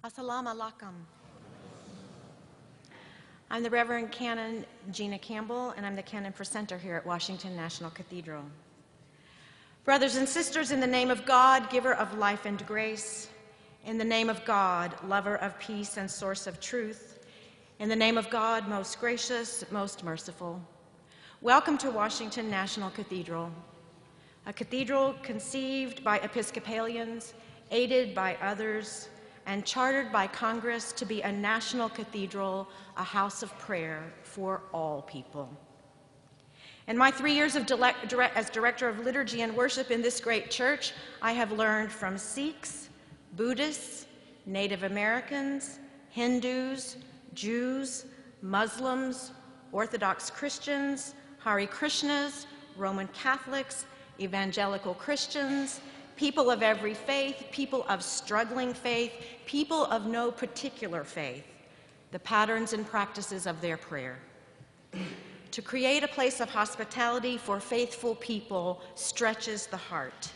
Assalamu alaikum. I'm the Reverend Canon Gina Campbell, and I'm the Canon for Center here at Washington National Cathedral. Brothers and sisters, in the name of God, giver of life and grace, in the name of God, lover of peace and source of truth, in the name of God, most gracious, most merciful, welcome to Washington National Cathedral, a cathedral conceived by Episcopalians, aided by others, and chartered by Congress to be a national cathedral, a house of prayer for all people. In my 3 years as Director of Liturgy and Worship in this great church, I have learned from Sikhs, Buddhists, Native Americans, Hindus, Jews, Muslims, Orthodox Christians, Hare Krishnas, Roman Catholics, Evangelical Christians, people of every faith, people of struggling faith, people of no particular faith, the patterns and practices of their prayer. To create a place of hospitality for faithful people stretches the heart.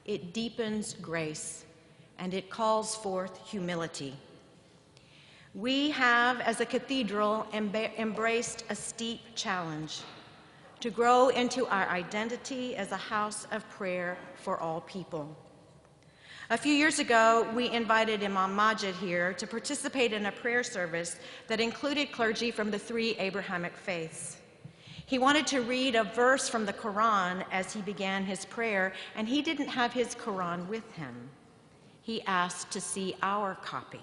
It deepens grace, and it calls forth humility. We have, as a cathedral, embraced a steep challenge to grow into our identity as a house of prayer for all people. A few years ago, we invited Imam Majid here to participate in a prayer service that included clergy from the 3 Abrahamic faiths. He wanted to read a verse from the Quran as he began his prayer, and he didn't have his Quran with him. He asked to see our copy.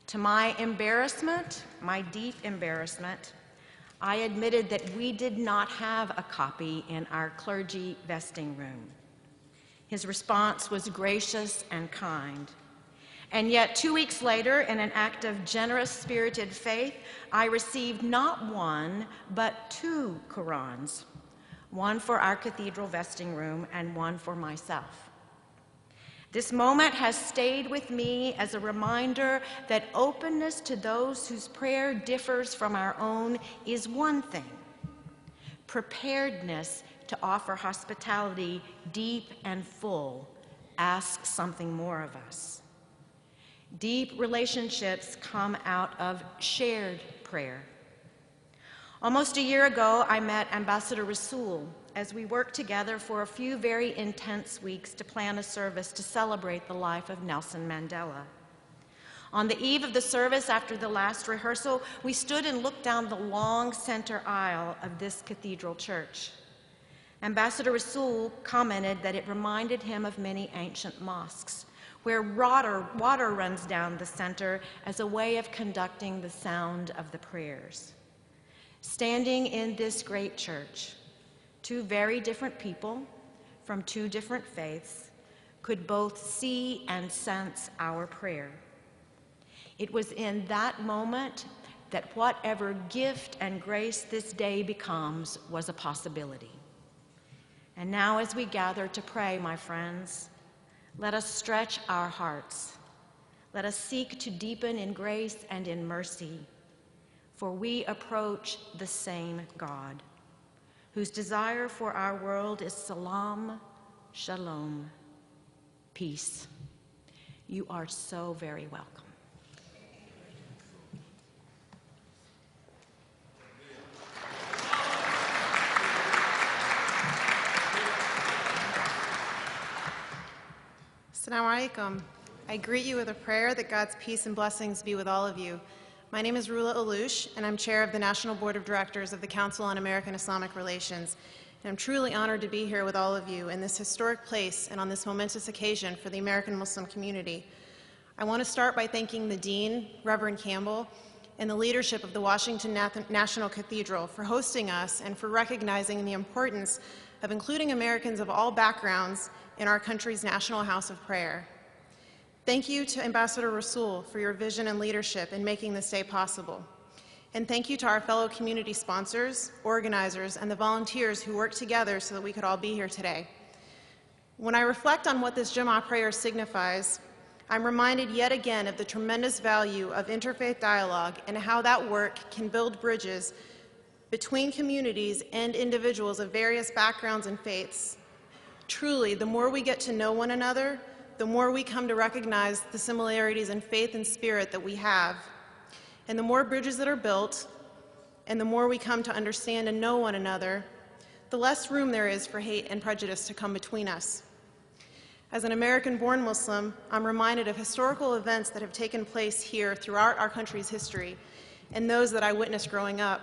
To my embarrassment, my deep embarrassment, I admitted that we did not have a copy in our clergy vesting room. His response was gracious and kind. And yet 2 weeks later, in an act of generous spirited faith, I received not 1, but 2 Qurans, one for our cathedral vesting room and one for myself. This moment has stayed with me as a reminder that openness to those whose prayer differs from our own is one thing. Preparedness to offer hospitality deep and full asks something more of us. Deep relationships come out of shared prayer. Almost a year ago, I met Ambassador Rasool as we worked together for a few very intense weeks to plan a service to celebrate the life of Nelson Mandela. On the eve of the service, after the last rehearsal, we stood and looked down the long center aisle of this cathedral church. Ambassador Rasool commented that it reminded him of many ancient mosques, where water runs down the center as a way of conducting the sound of the prayers. Standing in this great church, 2 very different people from 2 different faiths could both see and sense our prayer. It was in that moment that whatever gift and grace this day becomes was a possibility. And now as we gather to pray, my friends, let us stretch our hearts. Let us seek to deepen in grace and in mercy, for we approach the same God, whose desire for our world is salam, shalom, peace. You are so very welcome. Assalamu alaikum. I greet you with a prayer that God's peace and blessings be with all of you. My name is Rula Alouche, and I'm chair of the National Board of Directors of the Council on American-Islamic Relations. And I'm truly honored to be here with all of you in this historic place and on this momentous occasion for the American Muslim community. I want to start by thanking the Dean, Reverend Campbell, and the leadership of the Washington National Cathedral for hosting us and for recognizing the importance of including Americans of all backgrounds in our country's National House of Prayer. Thank you to Ambassador Rasool for your vision and leadership in making this day possible. And thank you to our fellow community sponsors, organizers, and the volunteers who worked together so that we could all be here today. When I reflect on what this Jummah prayer signifies, I'm reminded yet again of the tremendous value of interfaith dialogue and how that work can build bridges between communities and individuals of various backgrounds and faiths. Truly, the more we get to know one another, the more we come to recognize the similarities in faith and spirit that we have, and the more bridges that are built, and the more we come to understand and know one another, the less room there is for hate and prejudice to come between us. As an American-born Muslim, I'm reminded of historical events that have taken place here throughout our country's history, and those that I witnessed growing up.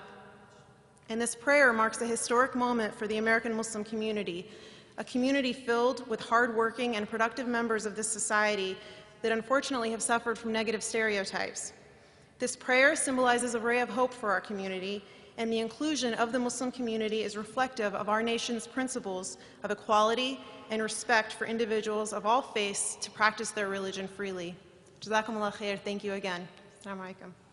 And this prayer marks a historic moment for the American Muslim community, a community filled with hardworking and productive members of this society that unfortunately have suffered from negative stereotypes. This prayer symbolizes a ray of hope for our community, and the inclusion of the Muslim community is reflective of our nation's principles of equality and respect for individuals of all faiths to practice their religion freely. Jazakumullah khair. Thank you again. Assalamu alaikum.